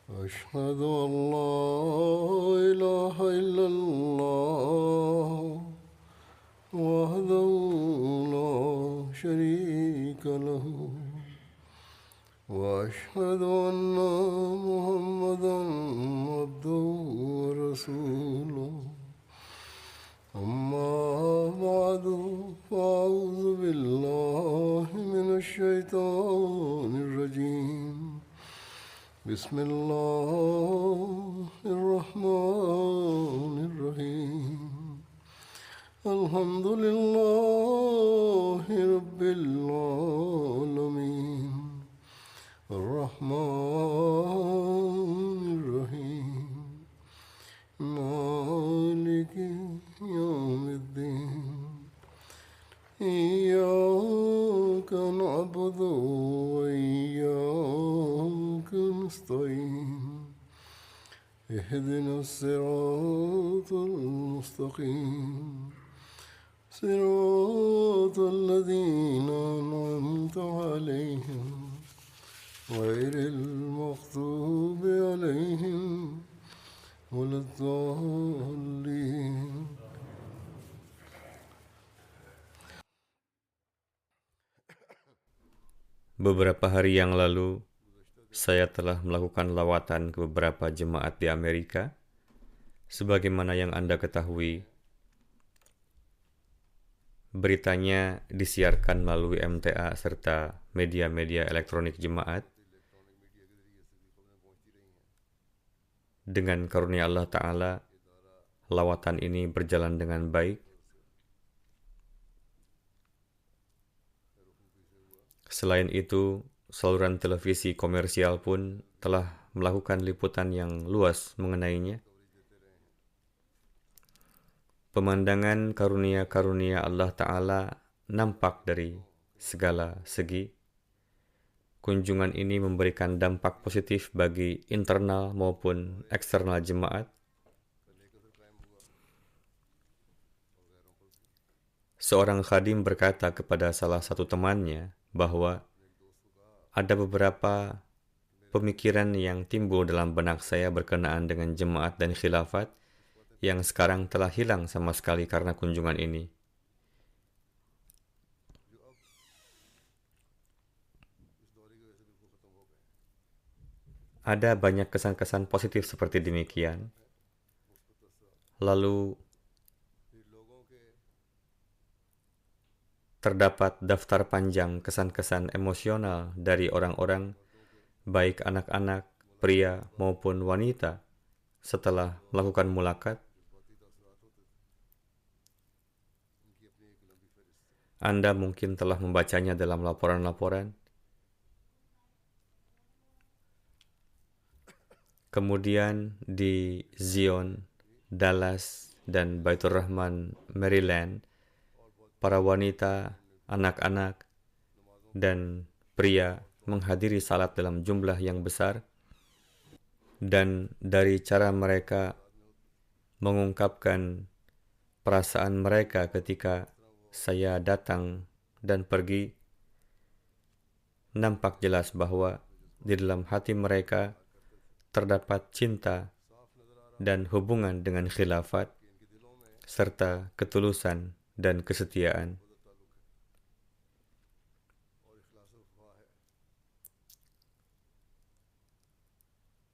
أشهد أن لا إله إلا الله وحده لا شريك له وأشهد أن محمدا عبده ورسوله أما بعد فأعوذ بالله من الشيطان الرجيم بسم الله الرحمن الرحيم الحمد لله رب العالمين الرحمن الرحيم مالك يوم الدين إياك نعبد وإياك نستعين اهدنا الصراط المستقيم صراط الذين أنعمت عليهم غير المغضوب عليهم ولا الضالين. Beberapa hari yang lalu, saya telah melakukan lawatan ke beberapa jemaat di Amerika. Sebagaimana yang Anda ketahui, beritanya disiarkan melalui MTA serta media-media elektronik jemaat. Dengan karunia Allah Ta'ala, lawatan ini berjalan dengan baik. Selain itu, saluran televisi komersial pun telah melakukan liputan yang luas mengenainya. Pemandangan karunia-karunia Allah Ta'ala nampak dari segala segi. Kunjungan ini memberikan dampak positif bagi internal maupun eksternal jemaat. Seorang khadim berkata kepada salah satu temannya bahwa ada beberapa pemikiran yang timbul dalam benak saya berkenaan dengan jemaat dan khilafat yang sekarang telah hilang sama sekali karena kunjungan ini. Ada banyak kesan-kesan positif seperti demikian. Lalu terdapat daftar panjang kesan-kesan emosional dari orang-orang, baik anak-anak, pria maupun wanita, setelah melakukan mulakat. Anda mungkin telah membacanya dalam laporan-laporan. Kemudian di Zion, Dallas, dan Baitur Rahman, Maryland, para wanita, anak-anak, dan pria menghadiri salat dalam jumlah yang besar, dan dari cara mereka mengungkapkan perasaan mereka ketika saya datang dan pergi, nampak jelas bahwa di dalam hati mereka terdapat cinta dan hubungan dengan khilafat, serta ketulusan dan kesetiaan.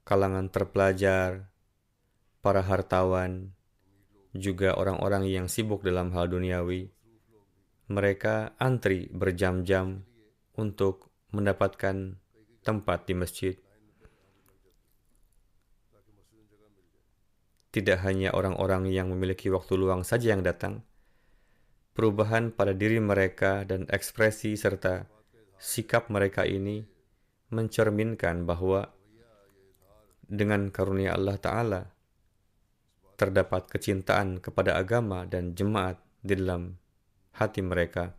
Kalangan terpelajar, para hartawan, juga orang-orang yang sibuk dalam hal duniawi, mereka antri berjam-jam untuk mendapatkan tempat di masjid. Tidak hanya orang-orang yang memiliki waktu luang saja yang datang. Perubahan pada diri mereka dan ekspresi serta sikap mereka ini mencerminkan bahwa dengan karunia Allah Ta'ala terdapat kecintaan kepada agama dan jemaat di dalam hati mereka.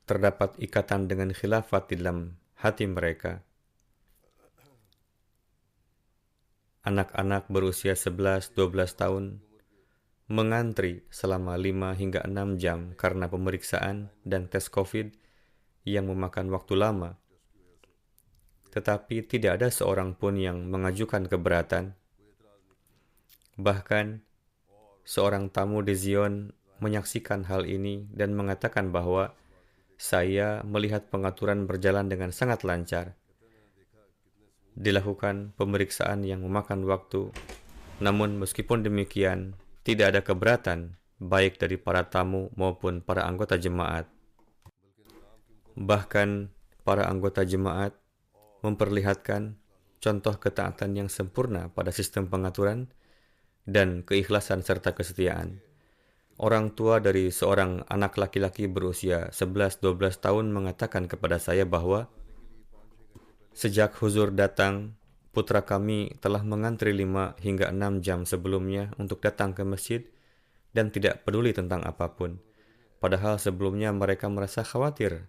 Terdapat ikatan dengan khilafat di dalam hati mereka. Anak-anak berusia 11-12 tahun mengantri selama 5 hingga 6 jam karena pemeriksaan dan tes COVID yang memakan waktu lama. tetapi tidak ada seorang pun yang mengajukan keberatan. Bahkan, seorang tamu di Zion menyaksikan hal ini dan mengatakan bahwa saya melihat pengaturan berjalan dengan sangat lancar. Dilakukan pemeriksaan yang memakan waktu, namun meskipun demikian, tidak ada keberatan baik dari para tamu maupun para anggota jemaat. Bahkan, para anggota jemaat memperlihatkan contoh ketaatan yang sempurna pada sistem pengaturan dan keikhlasan serta kesetiaan. Orang tua dari seorang anak laki-laki berusia 11-12 tahun mengatakan kepada saya bahwa sejak huzur datang, putra kami telah mengantri 5 hingga 6 jam sebelumnya untuk datang ke masjid dan tidak peduli tentang apapun. Padahal sebelumnya mereka merasa khawatir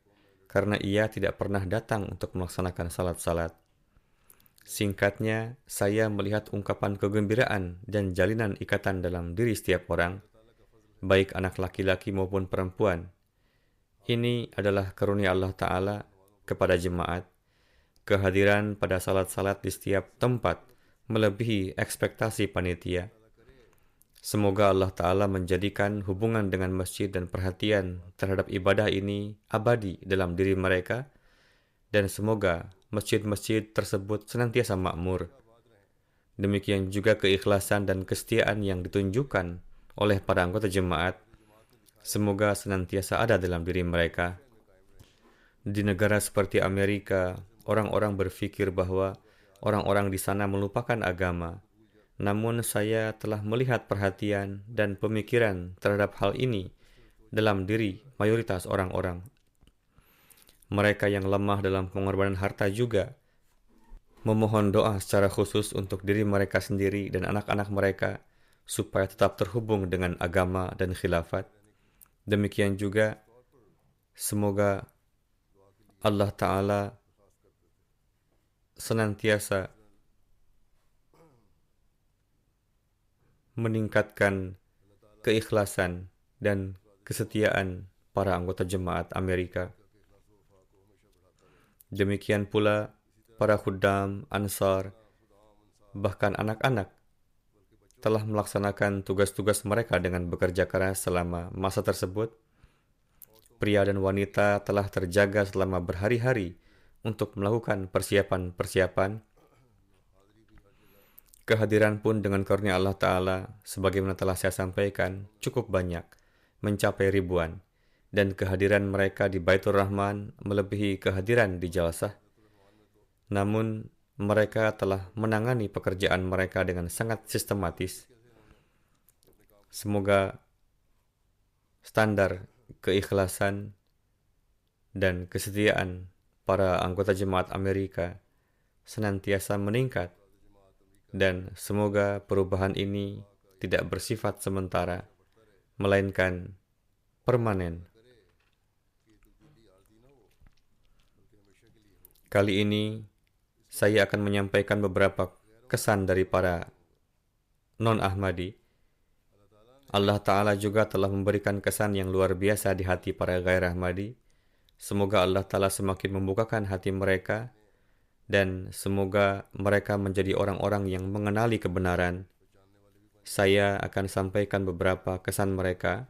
karena ia tidak pernah datang untuk melaksanakan salat-salat. Singkatnya, saya melihat ungkapan kegembiraan dan jalinan ikatan dalam diri setiap orang, baik anak laki-laki maupun perempuan. Ini adalah karunia Allah Ta'ala kepada jemaat. Kehadiran pada salat-salat di setiap tempat melebihi ekspektasi panitia. Semoga Allah Ta'ala menjadikan hubungan dengan masjid dan perhatian terhadap ibadah ini abadi dalam diri mereka, dan semoga masjid-masjid tersebut senantiasa makmur. Demikian juga keikhlasan dan kesetiaan yang ditunjukkan oleh para anggota jemaat, semoga senantiasa ada dalam diri mereka. Di negara seperti Amerika, orang-orang berpikir bahwa orang-orang di sana melupakan agama. Namun saya telah melihat perhatian dan pemikiran terhadap hal ini dalam diri mayoritas orang-orang. Mereka yang lemah dalam pengorbanan harta juga memohon doa secara khusus untuk diri mereka sendiri dan anak-anak mereka supaya tetap terhubung dengan agama dan khilafat. Demikian juga, semoga Allah Ta'ala senantiasa meningkatkan keikhlasan dan kesetiaan para anggota jemaat Amerika. Demikian pula para khuddam, ansar, bahkan anak-anak telah melaksanakan tugas-tugas mereka dengan bekerja keras selama masa tersebut. Pria dan wanita telah terjaga selama berhari-hari untuk melakukan persiapan-persiapan. Kehadiran pun dengan karunia Allah Ta'ala, sebagaimana telah saya sampaikan, cukup banyak, mencapai ribuan, dan kehadiran mereka di Baitur Rahman melebihi kehadiran di Jalsah. Namun, mereka telah menangani pekerjaan mereka dengan sangat sistematis. Semoga standar keikhlasan dan kesetiaan para anggota jemaat Amerika senantiasa meningkat, dan semoga perubahan ini tidak bersifat sementara, melainkan permanen. Kali ini, saya akan menyampaikan beberapa kesan dari para non-Ahmadi. Allah Ta'ala juga telah memberikan kesan yang luar biasa di hati para ghair Ahmadi. Semoga Allah Ta'ala semakin membukakan hati mereka, dan semoga mereka menjadi orang-orang yang mengenali kebenaran. Saya akan sampaikan beberapa kesan mereka.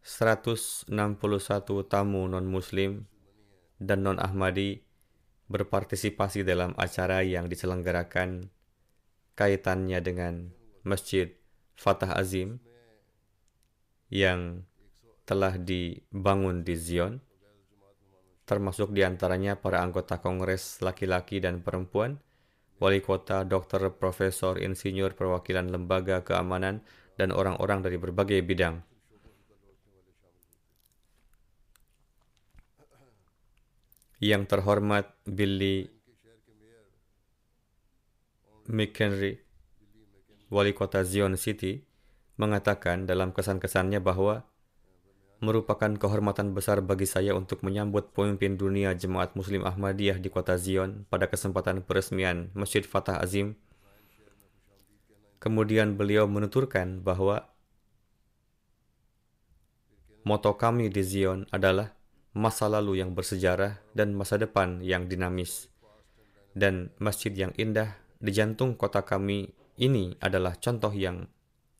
...161 tamu non-Muslim dan non-Ahmadi berpartisipasi dalam acara yang diselenggarakan kaitannya dengan Masjid Fatah Azim yang telah dibangun di Zion, termasuk diantaranya para anggota kongres laki-laki dan perempuan, wali kota, dokter, profesor, insinyur, perwakilan lembaga keamanan, dan orang-orang dari berbagai bidang. Yang terhormat Billy McHenry, wali kota Zion City, mengatakan dalam kesan-kesannya bahwa merupakan kehormatan besar bagi saya untuk menyambut pemimpin dunia Jemaat Muslim Ahmadiyah di kota Zion pada kesempatan peresmian Masjid Fatah Azim. Kemudian beliau menuturkan bahwa moto kami di Zion adalah masa lalu yang bersejarah dan masa depan yang dinamis. Dan masjid yang indah di jantung kota kami ini adalah contoh yang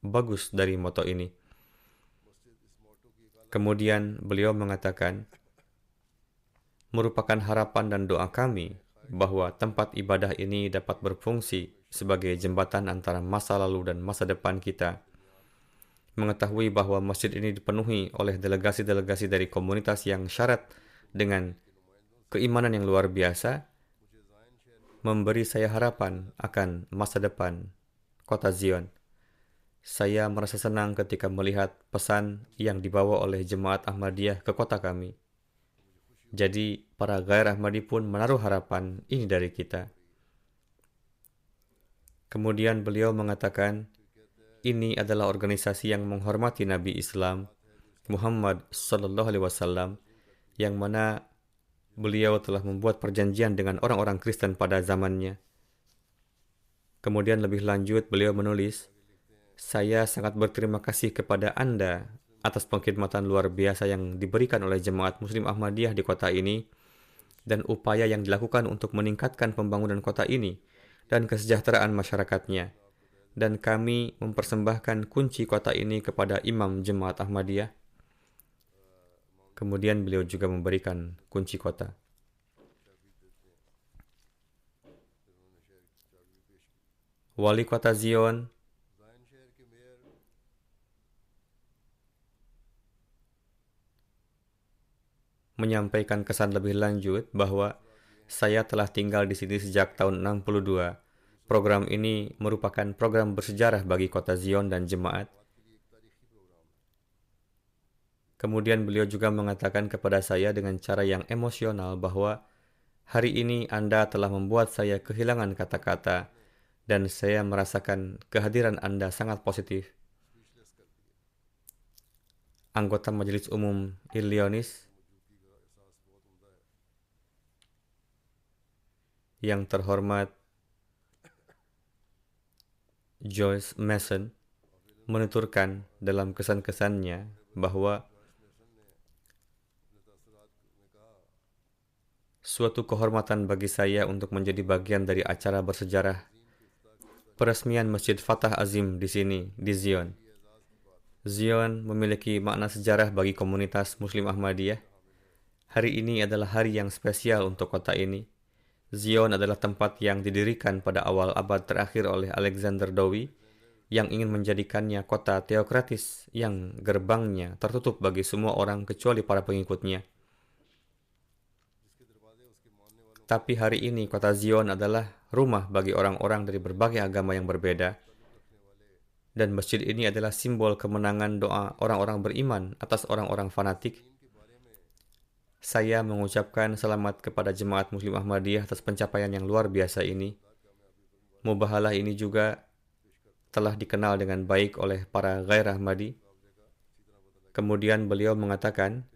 bagus dari moto ini. Kemudian beliau mengatakan, merupakan harapan dan doa kami bahwa tempat ibadah ini dapat berfungsi sebagai jembatan antara masa lalu dan masa depan kita. Mengetahui bahwa masjid ini dipenuhi oleh delegasi-delegasi dari komunitas yang syarat dengan keimanan yang luar biasa, memberi saya harapan akan masa depan kota Zion. Saya merasa senang ketika melihat pesan yang dibawa oleh jemaat Ahmadiyah ke kota kami. Jadi, para Ghair Ahmadi pun menaruh harapan ini dari kita. Kemudian beliau mengatakan, ini adalah organisasi yang menghormati Nabi Islam Muhammad Sallallahu Alaihi Wasallam, yang mana beliau telah membuat perjanjian dengan orang-orang Kristen pada zamannya. Kemudian lebih lanjut beliau menulis, saya sangat berterima kasih kepada Anda atas pengkhidmatan luar biasa yang diberikan oleh Jemaat Muslim Ahmadiyah di kota ini dan upaya yang dilakukan untuk meningkatkan pembangunan kota ini dan kesejahteraan masyarakatnya. Dan kami mempersembahkan kunci kota ini kepada Imam Jemaat Ahmadiyah. Kemudian beliau juga memberikan kunci kota. Wali kota Zion menyampaikan kesan lebih lanjut bahwa saya telah tinggal di sini sejak tahun 62. Program ini merupakan program bersejarah bagi kota Zion dan jemaat. Kemudian beliau juga mengatakan kepada saya dengan cara yang emosional bahwa hari ini Anda telah membuat saya kehilangan kata-kata dan saya merasakan kehadiran Anda sangat positif. Anggota Majelis Umum Illinois yang terhormat Joyce Mason menuturkan dalam kesan-kesannya bahwa suatu kehormatan bagi saya untuk menjadi bagian dari acara bersejarah peresmian Masjid Fatah Azim di sini, di Zion. Zion memiliki makna sejarah bagi komunitas Muslim Ahmadiyah. Hari ini adalah hari yang spesial untuk kota ini. Zion adalah tempat yang didirikan pada awal abad terakhir oleh Alexander Dowie yang ingin menjadikannya kota teokratis yang gerbangnya tertutup bagi semua orang kecuali para pengikutnya. Tapi hari ini kota Zion adalah rumah bagi orang-orang dari berbagai agama yang berbeda. Dan masjid ini adalah simbol kemenangan doa orang-orang beriman atas orang-orang fanatik. Saya mengucapkan selamat kepada Jemaat Muslim Ahmadiyah atas pencapaian yang luar biasa ini. Mubahalah ini juga telah dikenal dengan baik oleh para Ghair Ahmadi. Kemudian beliau mengatakan,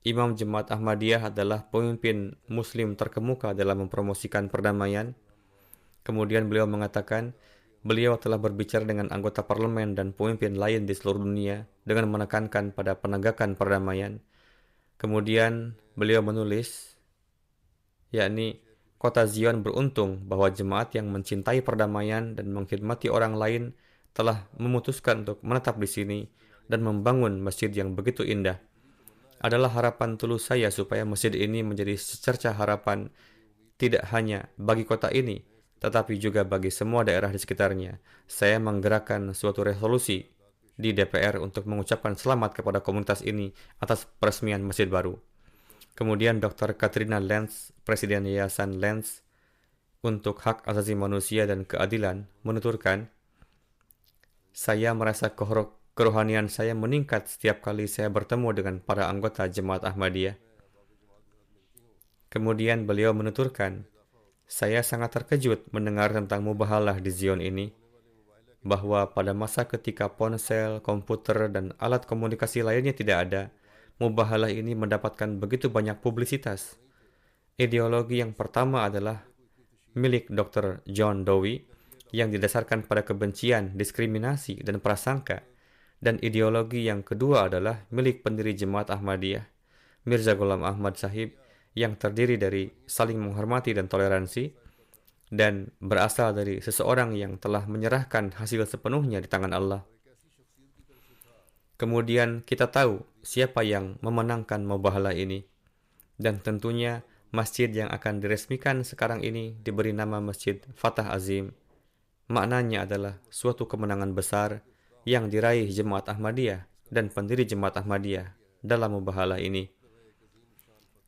Imam Jemaat Ahmadiyah adalah pemimpin Muslim terkemuka dalam mempromosikan perdamaian. Kemudian beliau mengatakan, beliau telah berbicara dengan anggota parlemen dan pemimpin lain di seluruh dunia dengan menekankan pada penegakan perdamaian. Kemudian beliau menulis, yakni kota Zion beruntung bahwa jemaat yang mencintai perdamaian dan mengkhidmati orang lain telah memutuskan untuk menetap di sini dan membangun masjid yang begitu indah. Adalah harapan tulus saya supaya masjid ini menjadi secercah harapan tidak hanya bagi kota ini, tetapi juga bagi semua daerah di sekitarnya. Saya menggerakkan suatu resolusi di DPR untuk mengucapkan selamat kepada komunitas ini atas peresmian masjid baru. Kemudian Dr. Katrina Lenz, Presiden Yayasan Lenz untuk Hak Asasi Manusia dan Keadilan, menuturkan, saya merasa kerohanian saya meningkat setiap kali saya bertemu dengan para anggota Jemaat Ahmadiyah. Kemudian beliau menuturkan, saya sangat terkejut mendengar tentang mubahalah di Zion ini, bahwa pada masa ketika ponsel, komputer, dan alat komunikasi lainnya tidak ada, mubahalah ini mendapatkan begitu banyak publisitas. Ideologi yang pertama adalah milik Dr. John Dowie, yang didasarkan pada kebencian, diskriminasi, dan prasangka. Dan ideologi yang kedua adalah milik pendiri Jemaat Ahmadiyah, Mirza Ghulam Ahmad Sahib, yang terdiri dari saling menghormati dan toleransi, dan berasal dari seseorang yang telah menyerahkan hasil sepenuhnya di tangan Allah. Kemudian kita tahu siapa yang memenangkan mubahalah ini, dan tentunya masjid yang akan diresmikan sekarang ini diberi nama Masjid Fatah Azim. Maknanya adalah suatu kemenangan besar yang diraih Jemaat Ahmadiyah dan pendiri Jemaat Ahmadiyah dalam mubahalah ini.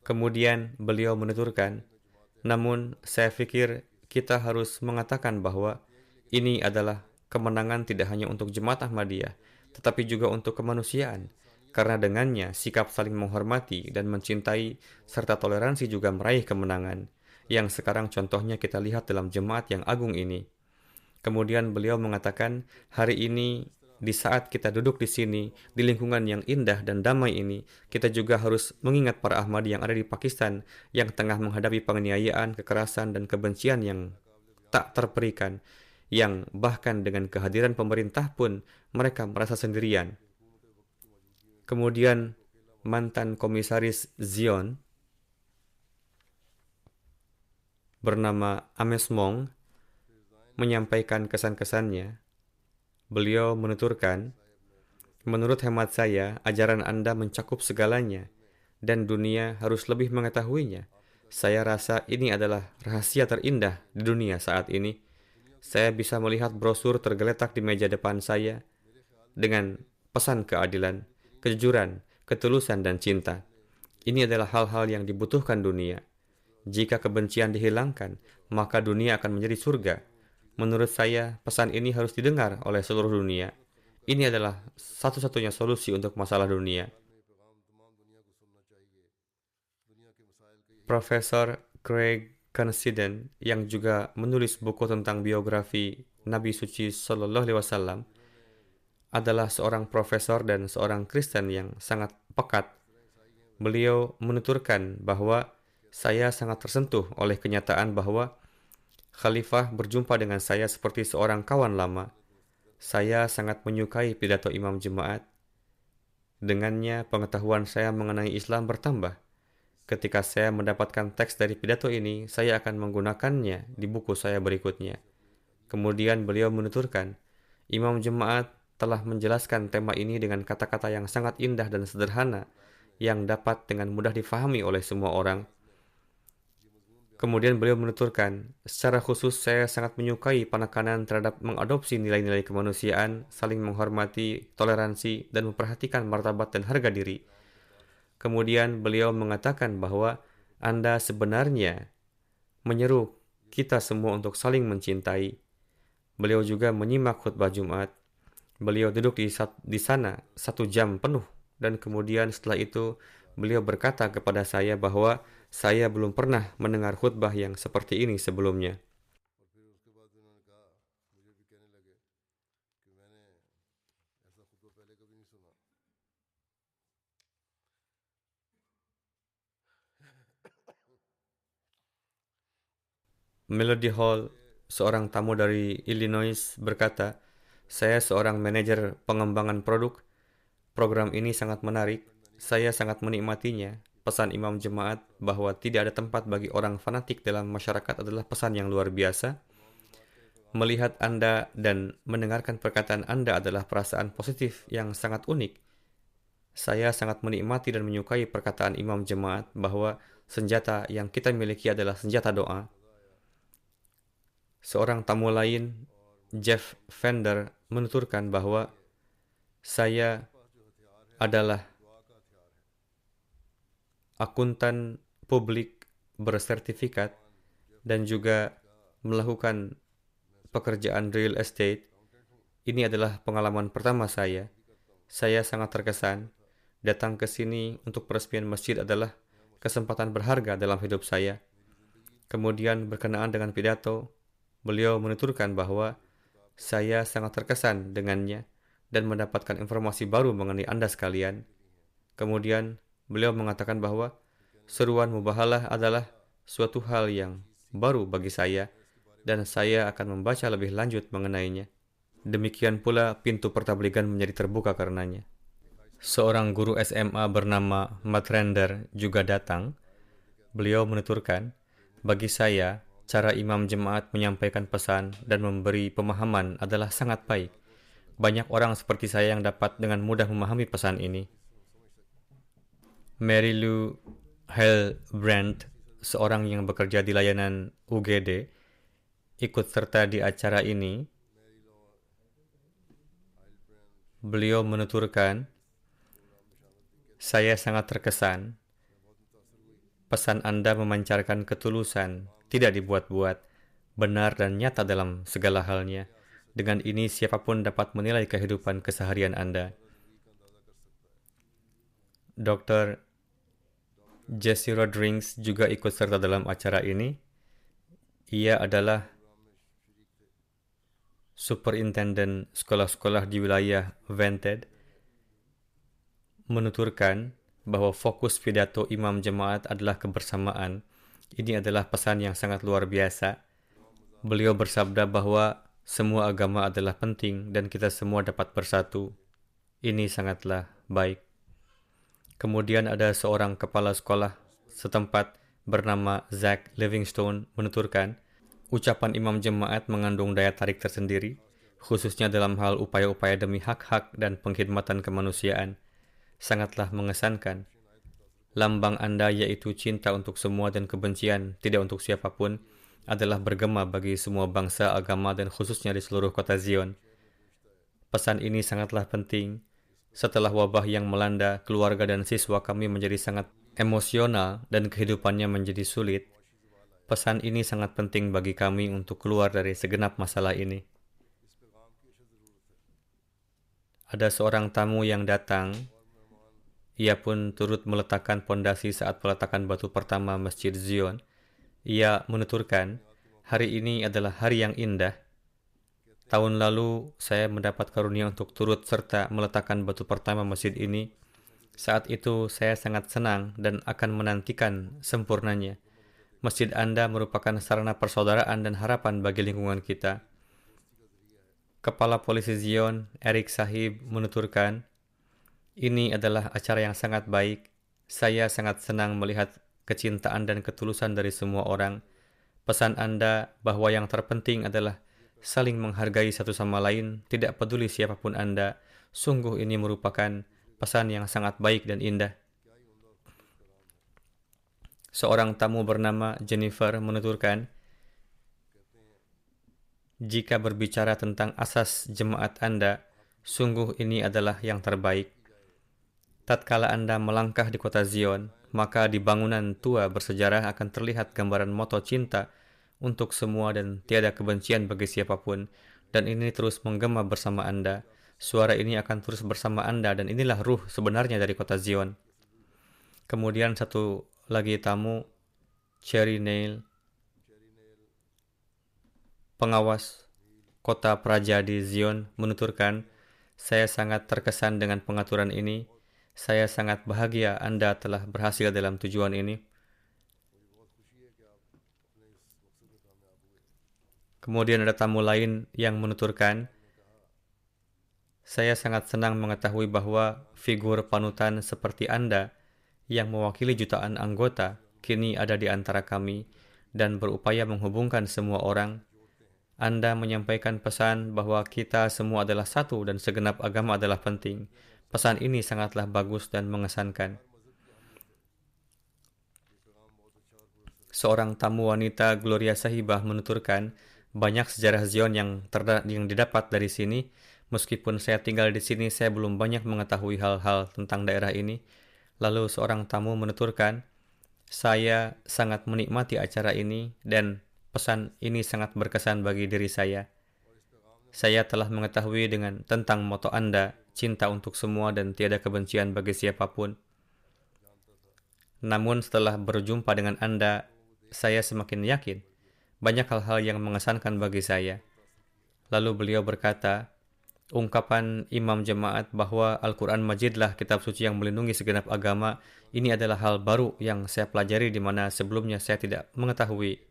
Kemudian beliau menuturkan, namun saya pikir kita harus mengatakan bahwa ini adalah kemenangan tidak hanya untuk Jemaat Ahmadiyah, tetapi juga untuk kemanusiaan, karena dengannya sikap saling menghormati dan mencintai serta toleransi juga meraih kemenangan, yang sekarang contohnya kita lihat dalam jemaat yang agung ini. Kemudian beliau mengatakan, hari ini di saat kita duduk di sini, di lingkungan yang indah dan damai ini, kita juga harus mengingat para Ahmadi yang ada di Pakistan yang tengah menghadapi penganiayaan, kekerasan, dan kebencian yang tak terperikan, yang bahkan dengan kehadiran pemerintah pun mereka merasa sendirian. Kemudian mantan komisaris Zion bernama Ames Mong menyampaikan kesan-kesannya. Beliau menuturkan, menurut hemat saya, ajaran Anda mencakup segalanya, dan dunia harus lebih mengetahuinya. Saya rasa ini adalah rahasia terindah di dunia saat ini. Saya bisa melihat brosur tergeletak di meja depan saya dengan pesan keadilan, kejujuran, ketulusan, dan cinta. Ini adalah hal-hal yang dibutuhkan dunia. Jika kebencian dihilangkan, maka dunia akan menjadi surga. Menurut saya, pesan ini harus didengar oleh seluruh dunia. Ini adalah satu-satunya solusi untuk masalah dunia. Profesor Craig Considen, yang juga menulis buku tentang biografi Nabi Suci Sallallahu Alaihi Wasallam, adalah seorang profesor dan seorang Kristen yang sangat pekat. Beliau menuturkan bahwa saya sangat tersentuh oleh kenyataan bahwa Khalifah berjumpa dengan saya seperti seorang kawan lama. Saya sangat menyukai pidato Imam Jemaat. Dengannya pengetahuan saya mengenai Islam bertambah. Ketika saya mendapatkan teks dari pidato ini, saya akan menggunakannya di buku saya berikutnya. Kemudian beliau menuturkan, Imam Jemaat telah menjelaskan tema ini dengan kata-kata yang sangat indah dan sederhana, yang dapat dengan mudah difahami oleh semua orang. Kemudian beliau menuturkan, secara khusus saya sangat menyukai penekanan terhadap mengadopsi nilai-nilai kemanusiaan, saling menghormati, toleransi, dan memperhatikan martabat dan harga diri. Kemudian beliau mengatakan bahwa Anda sebenarnya menyeru kita semua untuk saling mencintai. Beliau juga menyimak khutbah Jumat. Beliau duduk di sana 1 jam penuh, dan kemudian setelah itu beliau berkata kepada saya bahwa saya belum pernah mendengar khutbah yang seperti ini sebelumnya. Melody Hall, seorang tamu dari Illinois, berkata, saya seorang manajer pengembangan produk. Program ini sangat menarik. Saya sangat menikmatinya. Pesan Imam Jemaat bahwa tidak ada tempat bagi orang fanatik dalam masyarakat adalah pesan yang luar biasa. Melihat Anda dan mendengarkan perkataan Anda adalah perasaan positif yang sangat unik. Saya sangat menikmati dan menyukai perkataan Imam Jemaat bahwa senjata yang kita miliki adalah senjata doa. Seorang tamu lain, Jeff Fender, menuturkan bahwa saya adalah akuntan publik bersertifikat dan juga melakukan pekerjaan real estate. Ini adalah pengalaman pertama saya. Saya sangat terkesan. Datang ke sini untuk peresmian masjid adalah kesempatan berharga dalam hidup saya. Kemudian berkenaan dengan pidato, beliau menuturkan bahwa saya sangat terkesan dengannya dan mendapatkan informasi baru mengenai Anda sekalian. Kemudian beliau mengatakan bahwa seruan mubahalah adalah suatu hal yang baru bagi saya dan saya akan membaca lebih lanjut mengenainya. Demikian pula pintu pertabligan menjadi terbuka karenanya. Seorang guru SMA bernama Matrender juga datang. Beliau menuturkan, bagi saya, cara imam jemaat menyampaikan pesan dan memberi pemahaman adalah sangat baik. Banyak orang seperti saya yang dapat dengan mudah memahami pesan ini. Mary Lou Hellbrand, seorang yang bekerja di layanan UGD, ikut serta di acara ini. Beliau menuturkan, saya sangat terkesan. Pesan Anda memancarkan ketulusan, tidak dibuat-buat, benar dan nyata dalam segala halnya. Dengan ini siapapun dapat menilai kehidupan keseharian Anda. Dr. Jesse Rodriguez juga ikut serta dalam acara ini. Ia adalah superintenden sekolah-sekolah di wilayah Vented, menuturkan bahwa fokus pidato imam jemaat adalah kebersamaan. Ini adalah pesan yang sangat luar biasa. Beliau bersabda bahwa semua agama adalah penting dan kita semua dapat bersatu. Ini sangatlah baik. Kemudian ada seorang kepala sekolah setempat bernama Zach Livingstone menuturkan, ucapan imam jemaat mengandung daya tarik tersendiri, khususnya dalam hal upaya-upaya demi hak-hak dan pengkhidmatan kemanusiaan. Sangatlah mengesankan. Lambang Anda yaitu cinta untuk semua dan kebencian tidak untuk siapapun adalah bergema bagi semua bangsa, agama, dan khususnya di seluruh kota Zion. Pesan ini sangatlah penting. Setelah wabah yang melanda, keluarga dan siswa kami menjadi sangat emosional dan kehidupannya menjadi sulit. Pesan ini sangat penting bagi kami untuk keluar dari segenap masalah ini. Ada seorang tamu yang datang. Ia pun turut meletakkan pondasi saat peletakan batu pertama Masjid Zion. Ia menuturkan, hari ini adalah hari yang indah. Tahun lalu, saya mendapat karunia untuk turut serta meletakkan batu pertama masjid ini. Saat itu, saya sangat senang dan akan menantikan sempurnanya. Masjid Anda merupakan sarana persaudaraan dan harapan bagi lingkungan kita. Kepala Polisi Zion, Eric Sahib, menuturkan, ini adalah acara yang sangat baik. Saya sangat senang melihat kecintaan dan ketulusan dari semua orang. Pesan Anda bahwa yang terpenting adalah saling menghargai satu sama lain, tidak peduli siapapun Anda. Sungguh ini merupakan pesan yang sangat baik dan indah. Seorang tamu bernama Jennifer menuturkan, jika berbicara tentang asas jemaat Anda, sungguh ini adalah yang terbaik. Tatkala Anda melangkah di kota Zion, maka di bangunan tua bersejarah akan terlihat gambaran moto cinta untuk semua dan tiada kebencian bagi siapapun. Dan ini terus menggema bersama Anda. Suara ini akan terus bersama Anda dan inilah ruh sebenarnya dari kota Zion. Kemudian satu lagi tamu, Cherry Neil, pengawas kota Praja di Zion, menuturkan, saya sangat terkesan dengan pengaturan ini. Saya sangat bahagia Anda telah berhasil dalam tujuan ini. Kemudian ada tamu lain yang menuturkan, saya sangat senang mengetahui bahwa figur panutan seperti Anda yang mewakili jutaan anggota kini ada di antara kami dan berupaya menghubungkan semua orang. Anda menyampaikan pesan bahwa kita semua adalah satu dan segenap agama adalah penting. Pesan ini sangatlah bagus dan mengesankan. Seorang tamu wanita, Gloria Sahibah, menuturkan, banyak sejarah Zion yang didapat dari sini. Meskipun saya tinggal di sini, saya belum banyak mengetahui hal-hal tentang daerah ini. Lalu seorang tamu menuturkan, saya sangat menikmati acara ini dan pesan ini sangat berkesan bagi diri saya. Saya telah mengetahui tentang moto Anda, cinta untuk semua dan tiada kebencian bagi siapapun. Namun setelah berjumpa dengan Anda, saya semakin yakin banyak hal-hal yang mengesankan bagi saya. Lalu beliau berkata, ungkapan imam jemaat bahwa Al-Quran Majidlah kitab suci yang melindungi segenap agama, ini adalah hal baru yang saya pelajari di mana sebelumnya saya tidak mengetahui.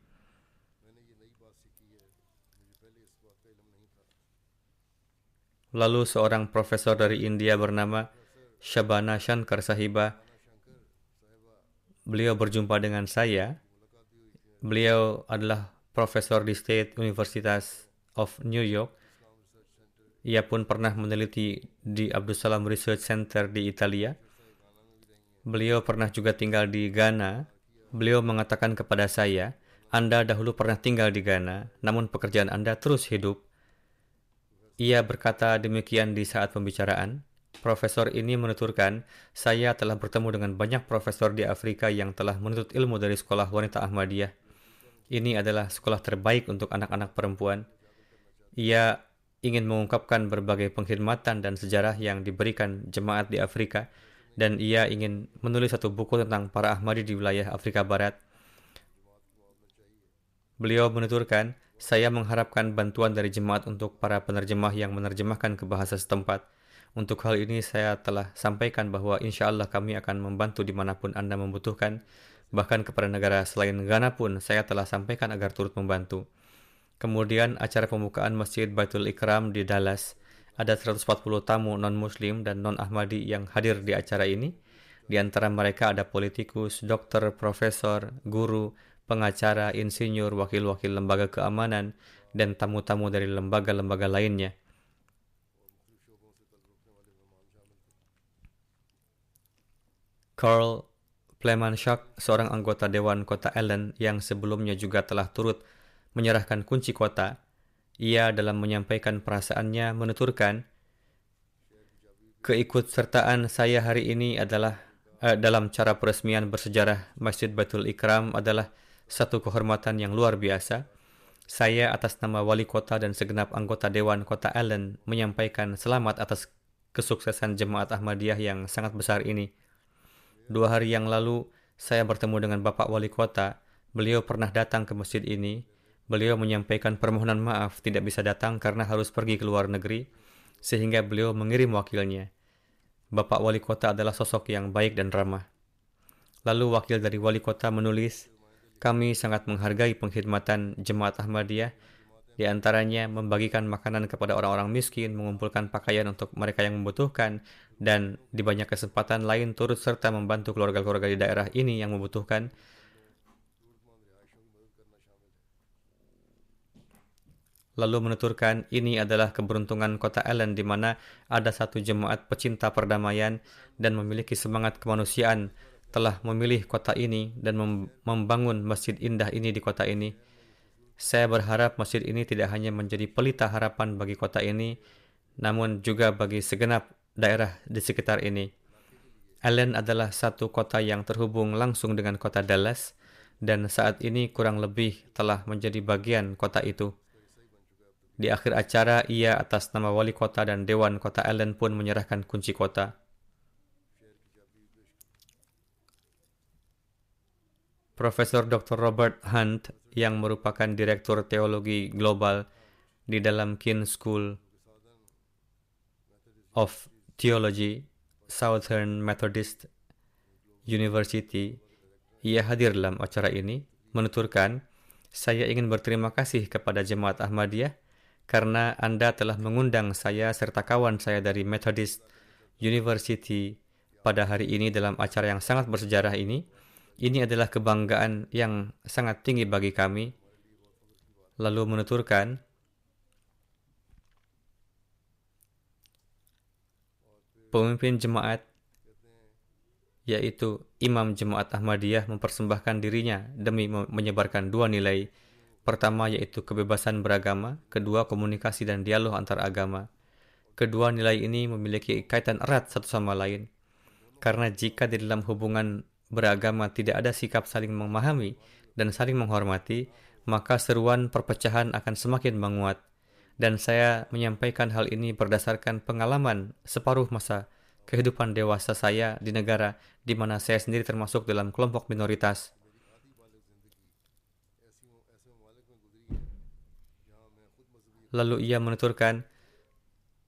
Lalu seorang profesor dari India bernama Shabana Shankar Sahiba, beliau berjumpa dengan saya. Beliau adalah profesor di State University of New York. Ia pun pernah meneliti di Abdus Salam Research Center di Italia. Beliau pernah juga tinggal di Ghana. Beliau mengatakan kepada saya, Anda dahulu pernah tinggal di Ghana, namun pekerjaan Anda terus hidup. Ia berkata demikian di saat pembicaraan. Profesor ini menuturkan, saya telah bertemu dengan banyak profesor di Afrika yang telah menuntut ilmu dari sekolah wanita Ahmadiyah. Ini adalah sekolah terbaik untuk anak-anak perempuan. Ia ingin mengungkapkan berbagai pengkhidmatan dan sejarah yang diberikan jemaat di Afrika, dan ia ingin menulis satu buku tentang para Ahmadi di wilayah Afrika Barat. Beliau menuturkan, saya mengharapkan bantuan dari jemaat untuk para penerjemah yang menerjemahkan ke bahasa setempat. Untuk hal ini saya telah sampaikan bahwa insya Allah kami akan membantu dimanapun Anda membutuhkan. Bahkan kepada negara selain Ghana pun saya telah sampaikan agar turut membantu. Kemudian acara pembukaan Masjid Baitul Ikram di Dallas. Ada 140 tamu non-muslim dan non-Ahmadi yang hadir di acara ini. Di antara mereka ada politikus, dokter, profesor, guru, pengacara, insinyur, wakil-wakil lembaga keamanan, dan tamu-tamu dari lembaga-lembaga lainnya. Karl Plemanchak, seorang anggota Dewan Kota Allen yang sebelumnya juga telah turut menyerahkan kunci kota, ia dalam menyampaikan perasaannya menuturkan, keikutsertaan saya hari ini adalah dalam cara peresmian bersejarah Masjid Baitul Ikram adalah satu kehormatan yang luar biasa. Saya atas nama Wali Kota dan segenap anggota Dewan Kota Allen menyampaikan selamat atas kesuksesan Jemaat Ahmadiyah yang sangat besar ini. 2 hari yang lalu, saya bertemu dengan Bapak Wali Kota. Beliau pernah datang ke masjid ini. Beliau menyampaikan permohonan maaf tidak bisa datang karena harus pergi ke luar negeri, sehingga beliau mengirim wakilnya. Bapak Wali Kota adalah sosok yang baik dan ramah. Lalu wakil dari Wali Kota menulis, kami sangat menghargai pengkhidmatan Jemaat Ahmadiyah, di antaranya membagikan makanan kepada orang-orang miskin, mengumpulkan pakaian untuk mereka yang membutuhkan, dan di banyak kesempatan lain turut serta membantu keluarga-keluarga di daerah ini yang membutuhkan. Lalu menuturkan, ini adalah keberuntungan Kota Allen di mana ada satu jemaat pecinta perdamaian dan memiliki semangat kemanusiaan telah memilih kota ini dan membangun masjid indah ini di kota ini. Saya berharap masjid ini tidak hanya menjadi pelita harapan bagi kota ini, namun juga bagi segenap daerah di sekitar ini. Allen adalah satu kota yang terhubung langsung dengan kota Dallas, dan saat ini kurang lebih telah menjadi bagian kota itu. Di akhir acara, ia atas nama Wali Kota dan Dewan Kota Allen pun menyerahkan kunci kota. Profesor Dr. Robert Hunt, yang merupakan Direktur Teologi Global di dalam Kean School of Theology, Southern Methodist University, ia hadir dalam acara ini, menuturkan, saya ingin berterima kasih kepada Jemaat Ahmadiyah karena Anda telah mengundang saya serta kawan saya dari Methodist University pada hari ini dalam acara yang sangat bersejarah ini. Ini adalah kebanggaan yang sangat tinggi bagi kami. Lalu menuturkan, pemimpin jemaat, yaitu Imam Jemaat Ahmadiyah, mempersembahkan dirinya demi menyebarkan 2 nilai. Pertama yaitu kebebasan beragama, kedua komunikasi dan dialog antar agama. Kedua nilai ini memiliki kaitan erat satu sama lain. Karena jika di dalam hubungan beragama tidak ada sikap saling memahami dan saling menghormati, maka seruan perpecahan akan semakin menguat. Dan saya menyampaikan hal ini berdasarkan pengalaman separuh masa kehidupan dewasa saya di negara di mana saya sendiri termasuk dalam kelompok minoritas. Lalu ia menuturkan,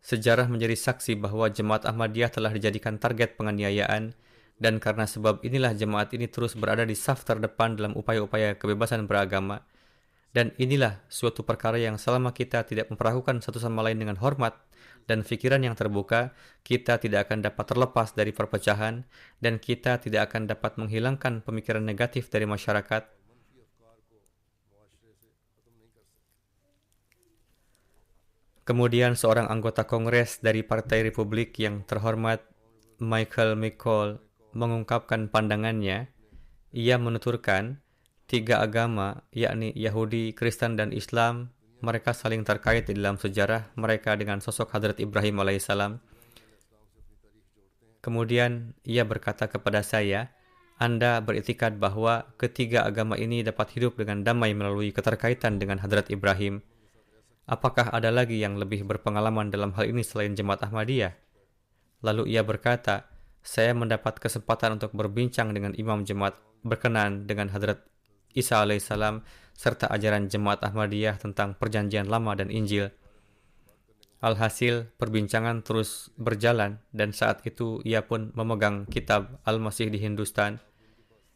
sejarah menjadi saksi bahwa Jemaat Ahmadiyah telah dijadikan target penganiayaan, dan karena sebab inilah jemaat ini terus berada di saf terdepan dalam upaya-upaya kebebasan beragama. Dan inilah suatu perkara yang selama kita tidak memperlakukan satu sama lain dengan hormat dan pikiran yang terbuka, kita tidak akan dapat terlepas dari perpecahan dan kita tidak akan dapat menghilangkan pemikiran negatif dari masyarakat. Kemudian seorang anggota Kongres dari Partai Republik yang terhormat, Michael McCall, mengungkapkan pandangannya. Ia menuturkan, tiga agama, yakni Yahudi, Kristen, dan Islam, mereka saling terkait di dalam sejarah mereka dengan sosok Hadrat Ibrahim alaihissalam. Kemudian ia berkata kepada saya, Anda beriktikad bahwa ketiga agama ini dapat hidup dengan damai melalui keterkaitan dengan Hadrat Ibrahim. Apakah ada lagi yang lebih berpengalaman dalam hal ini selain Jemaat Ahmadiyah? Lalu ia berkata, saya mendapat kesempatan untuk berbincang dengan imam jemaat berkenan dengan Hadrat Isa alaihissalam serta ajaran Jemaat Ahmadiyah tentang perjanjian lama dan Injil. Alhasil, perbincangan terus berjalan dan saat itu ia pun memegang kitab Al-Masih di Hindustan.